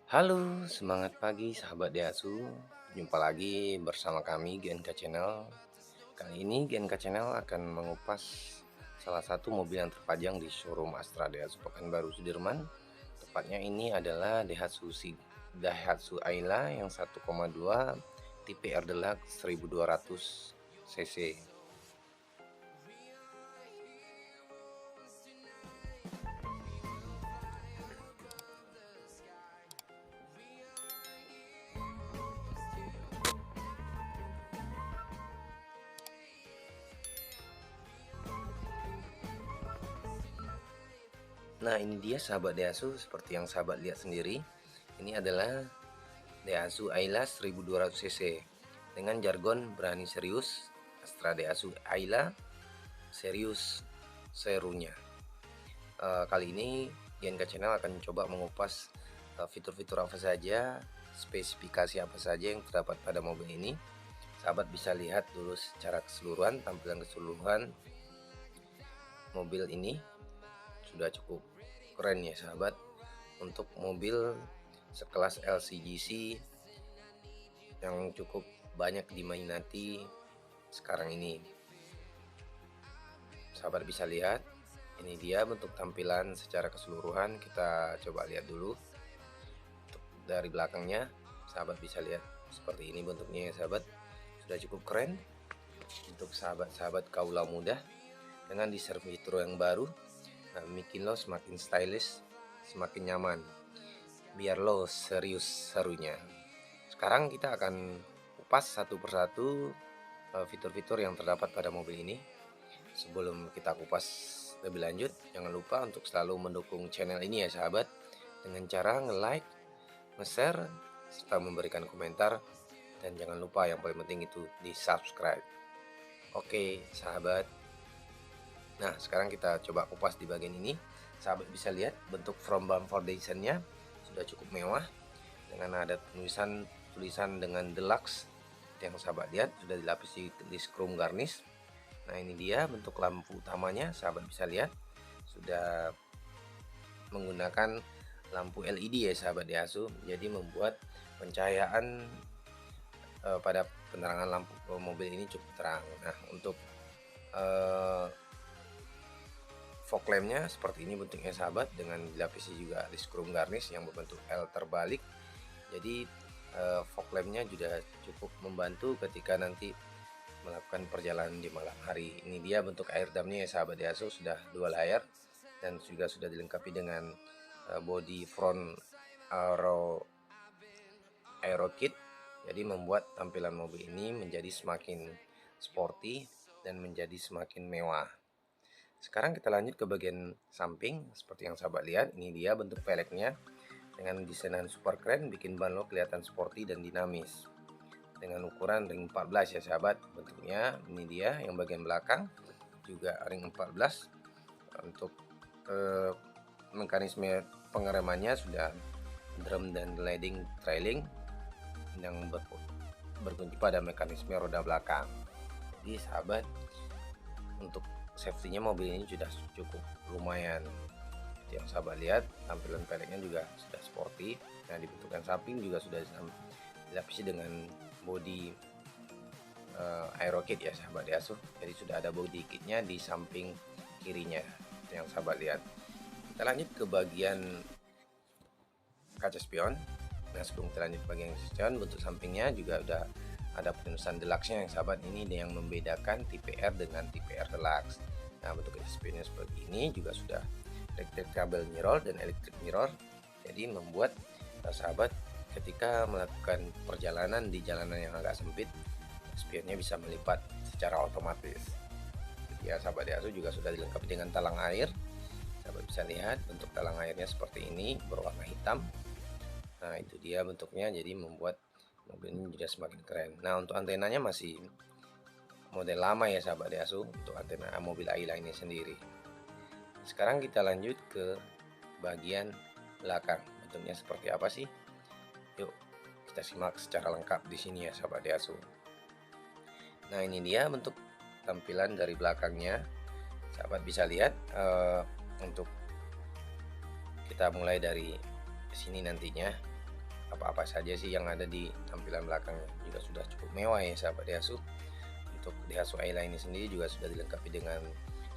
Halo, semangat pagi sahabat Deasu. Jumpa lagi bersama kami GNK Channel. Kali ini GNK Channel akan mengupas salah satu mobil yang terpajang di showroom Astra Daihatsu Pekanbaru Sudirman. Tepatnya ini adalah Daihatsu Ayla yang 1,2 tipe R Deluxe 1200 cc. Nah, ini dia sahabat Daihatsu, seperti yang sahabat lihat sendiri. Ini adalah Daihatsu Ayla 1200 cc. Dengan jargon berani serius, Astra Daihatsu Ayla serius serunya. Kali ini GNK Channel akan coba mengupas fitur-fitur apa saja, spesifikasi apa saja yang terdapat pada mobil ini. Sahabat bisa lihat dulu secara keseluruhan, tampilan keseluruhan mobil ini sudah cukup keren ya sahabat. Untuk mobil sekelas LCGC yang cukup banyak diminati sekarang ini, sahabat bisa lihat. Ini dia bentuk tampilan secara keseluruhan. Kita coba lihat dulu untuk dari belakangnya. Sahabat bisa lihat seperti ini bentuknya ya sahabat. Sudah cukup keren untuk sahabat-sahabat kaula muda dengan desain fitur yang baru. Nah, bikin lo semakin stylish, semakin nyaman, biar lo serius serunya. Sekarang kita akan kupas satu persatu fitur-fitur yang terdapat pada mobil ini. Sebelum kita kupas lebih lanjut, jangan lupa untuk selalu mendukung channel ini ya sahabat, dengan cara nge-like, nge-share, serta memberikan komentar. Dan jangan lupa yang paling penting itu di subscribe. Oke sahabat, nah sekarang kita coba kupas di bagian ini. Sahabat bisa lihat bentuk front bumper foundation-nya sudah cukup mewah, dengan ada tulisan dengan deluxe yang sahabat lihat sudah dilapisi di chrome garnish. Nah, ini dia bentuk lampu utamanya, sahabat bisa lihat sudah menggunakan lampu LED ya sahabat Daihatsu, jadi membuat pencahayaan pada penerangan lampu mobil ini cukup terang. Nah, untuk fog lampnya seperti ini bentuknya sahabat, dengan dilapisi juga di chrome garnish yang berbentuk L terbalik. Jadi fog lampnya juga cukup membantu ketika nanti melakukan perjalanan di malam hari. Ini dia bentuk air damnya ya sahabat Daihatsu, sudah dual layer dan juga sudah dilengkapi dengan body front aero kit. Jadi membuat tampilan mobil ini menjadi semakin sporty dan menjadi semakin mewah. Sekarang kita lanjut ke bagian samping. Seperti yang sahabat lihat, ini dia bentuk peleknya dengan desainan super keren, bikin ban lo kelihatan sporty dan dinamis. Dengan ukuran ring 14 ya sahabat bentuknya. Ini dia yang bagian belakang juga ring 14. Untuk mekanisme pengeremannya sudah drum dan sliding trailing yang berkunci pada mekanisme roda belakang. Jadi sahabat, untuk safety-nya mobil ini sudah cukup lumayan. Yang sahabat lihat, tampilan peleknya juga sudah sporty. Nah, di bentukan samping juga sudah dilapisi dengan body aero kit ya sahabat Daihatsu. Jadi sudah ada body kitnya di samping kirinya yang sahabat lihat. Kita lanjut ke bagian kaca spion. Nah, sebelum kita lanjut ke bagian spion, bentuk sampingnya juga udah ada penulisan deluxe-nya yang sahabat. Ini yang membedakan tipe R dengan tipe R Deluxe. Nah, bentuk kaca spionnya seperti ini, juga sudah retractable mirror dan electric mirror. Jadi membuat sahabat ketika melakukan perjalanan di jalanan yang agak sempit, spionnya bisa melipat secara otomatis. Ya, sahabat Daihatsu juga sudah dilengkapi dengan talang air. Sahabat bisa lihat bentuk talang airnya seperti ini, berwarna hitam. Nah, itu dia bentuknya, jadi membuat mobil ini juga semakin keren. Nah, untuk antenanya masih model lama ya sahabat Daihatsu, untuk antena mobil Ayla ini sendiri. Sekarang kita lanjut ke bagian belakang. Bentuknya seperti apa sih? Yuk kita simak secara lengkap di sini ya sahabat Daihatsu. Nah, ini dia bentuk tampilan dari belakangnya. Sahabat bisa lihat untuk kita mulai dari sini nantinya. apa-apa saja sih yang ada di tampilan belakangnya. Juga sudah cukup mewah ya sahabat Daihatsu. Untuk Daihatsu Ayla ini sendiri juga sudah dilengkapi dengan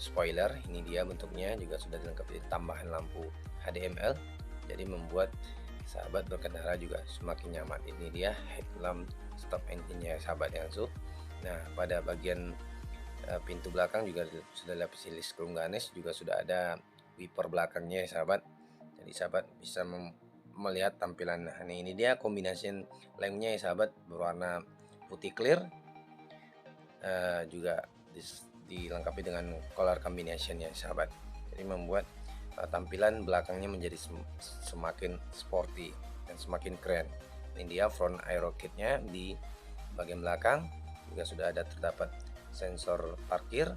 spoiler. Ini dia bentuknya, juga sudah dilengkapi tambahan lampu HDML, jadi membuat sahabat berkendara juga semakin nyaman. Ini dia headlamp stop engine-nya sahabat Daihatsu. Nah, pada bagian pintu belakang juga sudah dilapisi list chrome garnish, juga sudah ada wiper belakangnya ya sahabat. Jadi sahabat bisa melihat tampilan. Nah, ini dia kombinasi lemnya ya sahabat, berwarna putih clear, juga dilengkapi dengan color combination ya sahabat. Jadi membuat tampilan belakangnya menjadi semakin sporty dan semakin keren. Ini dia front aero kitnya. Di bagian belakang juga sudah ada terdapat sensor parkir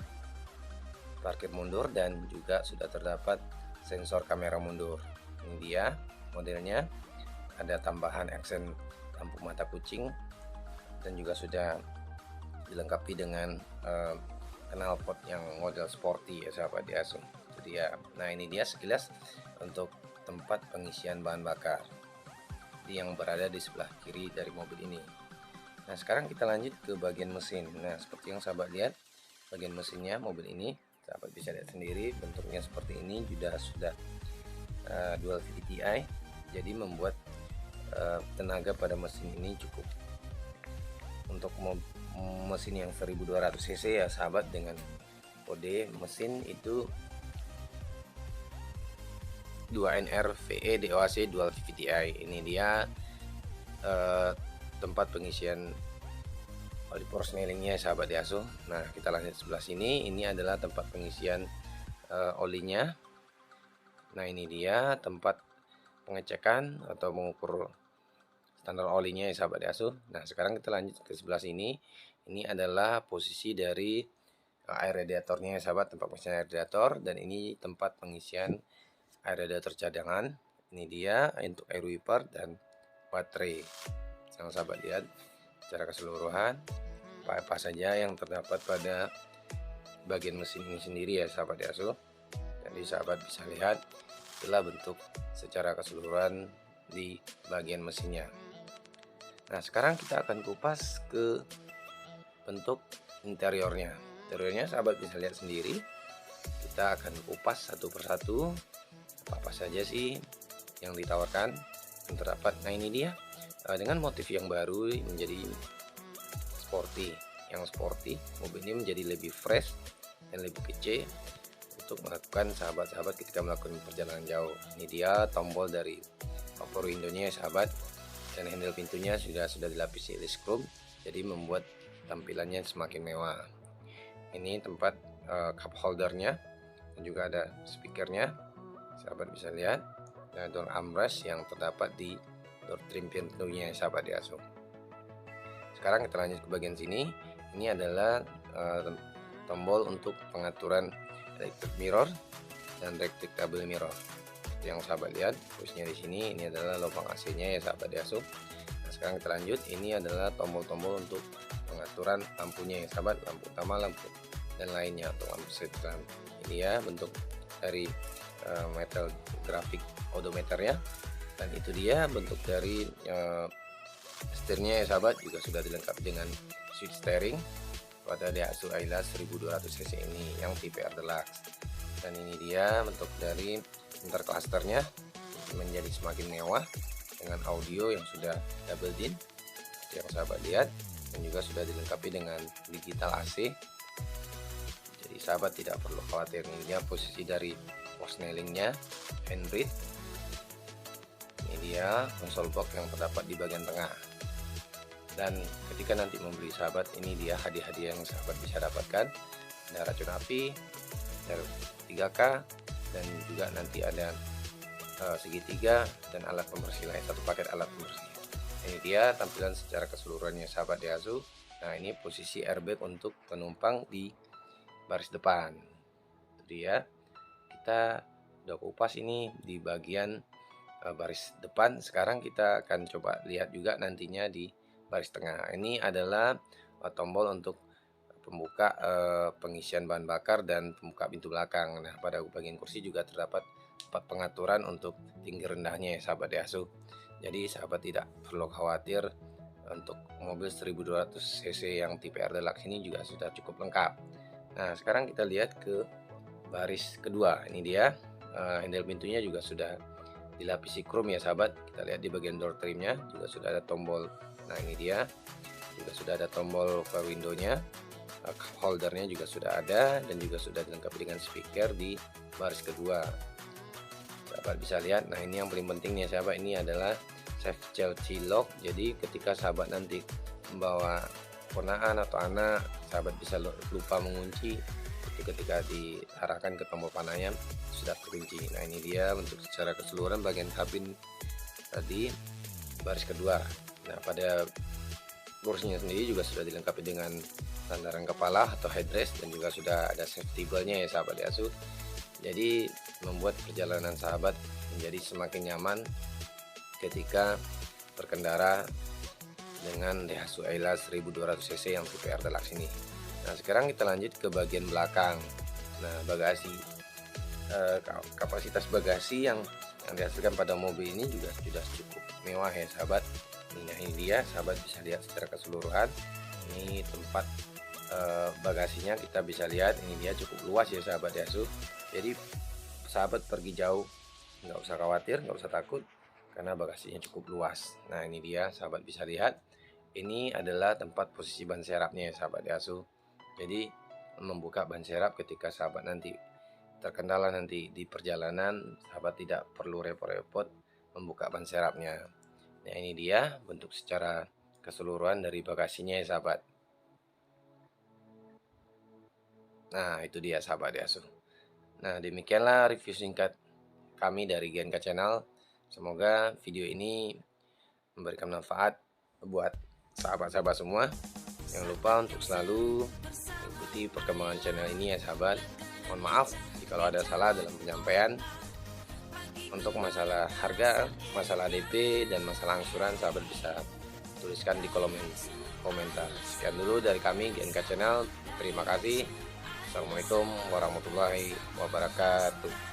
mundur, dan juga sudah terdapat sensor kamera mundur. Ini dia modelnya. Ada tambahan aksen lampu mata kucing, dan juga sudah dilengkapi dengan knalpot yang model sporty ya sahabat Daihatsu. Jadi ya, nah ini dia sekilas untuk tempat pengisian bahan bakar yang berada di sebelah kiri dari mobil ini. Nah, sekarang kita lanjut ke bagian mesin. Nah, seperti yang sahabat lihat, bagian mesinnya mobil ini sahabat bisa lihat sendiri, bentuknya seperti ini. Juga sudah dual VDTi, jadi membuat tenaga pada mesin ini cukup. Untuk mesin yang 1200 cc ya sahabat, dengan kode mesin itu 2NR VE DOAC Dual VVTi. Ini dia tempat pengisian oli persnelingnya sahabat Daihatsu. Nah, kita lanjut sebelah sini. Ini adalah tempat pengisian olinya. Nah, ini dia tempat pengecekan atau mengukur standar olinya ya sahabat Daihatsu. Nah, sekarang kita lanjut ke sebelah sini. Ini adalah posisi dari air radiatornya ya sahabat, tempat pengisian air radiator, dan ini tempat pengisian air radiator cadangan. Ini dia untuk air wiper dan baterai. Yang sahabat lihat secara keseluruhan apa saja yang terdapat pada bagian mesin ini sendiri ya sahabat Daihatsu. Jadi sahabat bisa lihat itulah bentuk secara keseluruhan di bagian mesinnya. Nah, sekarang kita akan kupas ke bentuk interiornya. Interiornya sahabat bisa lihat sendiri. Kita akan kupas satu persatu apa saja sih yang ditawarkan, yang terdapat. Nah, ini dia dengan motif yang baru menjadi sporty. Yang sporty, mobil ini menjadi lebih fresh dan lebih kece untuk melakukan sahabat-sahabat ketika melakukan perjalanan jauh. Ini dia tombol dari power window-nya ya sahabat, dan handle pintunya sudah dilapisi list chrome, jadi membuat tampilannya semakin mewah. Ini tempat cup holdernya, dan juga ada speakernya, sahabat bisa lihat. Nah, door armrest yang terdapat di door trim pintunya sahabat Daihatsu. Sekarang kita lanjut ke bagian sini. Ini adalah tombol untuk pengaturan electric mirror dan retractable mirror. Yang sahabat lihat posisinya di sini, ini adalah lubang AC-nya ya sahabat Daihatsu. Nah, sekarang kita lanjut. Ini adalah tombol-tombol untuk pengaturan lampunya ya sahabat, lampu utama, lampu dan lainnya untuk lampu setelan. Ini ya bentuk dari metal grafik odometernya, dan itu dia bentuk dari setirnya ya sahabat, juga sudah dilengkapi dengan switch steering pada Daihatsu Ayla 1200 cc ini yang tipe R Deluxe. Dan ini dia bentuk dari interclusternya, menjadi semakin mewah dengan audio yang sudah double din yang sahabat lihat, dan juga sudah dilengkapi dengan digital AC. Jadi sahabat tidak perlu khawatir. Ini dia posisi dari persnelingnya, handbrake. Ini dia konsol box yang terdapat di bagian tengah. Dan ketika nanti membeli sahabat, ini dia hadiah-hadiah yang sahabat bisa dapatkan. Ada racun api, ada 3K, dan juga nanti ada segitiga dan alat pembersih lain, satu paket alat pembersih. Ini dia tampilan secara keseluruhannya sahabat Daihatsu. Nah, ini posisi airbag untuk penumpang di baris depan. Itu dia. Kita udah kupas ini di bagian baris depan. Sekarang kita akan coba lihat juga nantinya di baris tengah. Ini adalah tombol untuk pembuka pengisian bahan bakar dan pembuka pintu belakang. Nah, pada bagian kursi juga terdapat pengaturan untuk tinggi rendahnya ya sahabat Daihatsu. Jadi sahabat tidak perlu khawatir, untuk mobil 1200 cc yang tipe R Deluxe ini juga sudah cukup lengkap. Nah, sekarang kita lihat ke baris kedua. Ini dia, handle pintunya juga sudah dilapisi chrome ya sahabat. Kita lihat di bagian door trimnya juga sudah ada tombol. Nah, ini dia, juga sudah ada tombol power window-nya, cup holdernya juga sudah ada, dan juga sudah dilengkapi dengan speaker di baris kedua. Sahabat bisa lihat. Nah, ini yang paling penting nih sahabat, ini adalah safe child lock. Jadi ketika sahabat nanti membawa ponaan atau anak, sahabat bisa lupa mengunci, itu ketika diarahkan ke tombol panahnya sudah terkunci. Nah, ini dia untuk secara keseluruhan bagian kabin tadi baris kedua. Nah, pada kursinya sendiri juga sudah dilengkapi dengan sandaran kepala atau headrest, dan juga sudah ada safety belt-nya ya sahabat Daihatsu. Jadi membuat perjalanan sahabat menjadi semakin nyaman ketika berkendara dengan Daihatsu Ayla 1200 cc yang tipe R Deluxe ini. Nah, sekarang kita lanjut ke bagian belakang. Nah, bagasi, kapasitas bagasi yang dihasilkan pada mobil ini juga sudah cukup mewah ya sahabat. Nah, ini dia sahabat bisa lihat secara keseluruhan. Ini tempat bagasinya kita bisa lihat, ini dia cukup luas ya sahabat Daihatsu. Jadi sahabat pergi jauh nggak usah khawatir, nggak usah takut, karena bagasinya cukup luas. Nah, ini dia sahabat bisa lihat, ini adalah tempat posisi ban serapnya ya sahabat Daihatsu. Jadi membuka ban serap ketika sahabat nanti terkendala nanti di perjalanan, sahabat tidak perlu repot-repot membuka ban serapnya. Nah, ini dia bentuk secara keseluruhan dari bagasinya ya sahabat. Nah, itu dia sahabat Daihatsu. Nah, demikianlah review singkat kami dari GNK Channel. Semoga video ini memberikan manfaat buat sahabat-sahabat semua. Jangan lupa untuk selalu mengikuti perkembangan channel ini ya sahabat. Mohon maaf jika ada salah dalam penyampaian. Untuk masalah harga, masalah DP, dan masalah angsuran, sahabat bisa tuliskan di kolom komentar. Sekian dulu dari kami GNK Channel. Terima kasih. Assalamualaikum warahmatullahi wabarakatuh.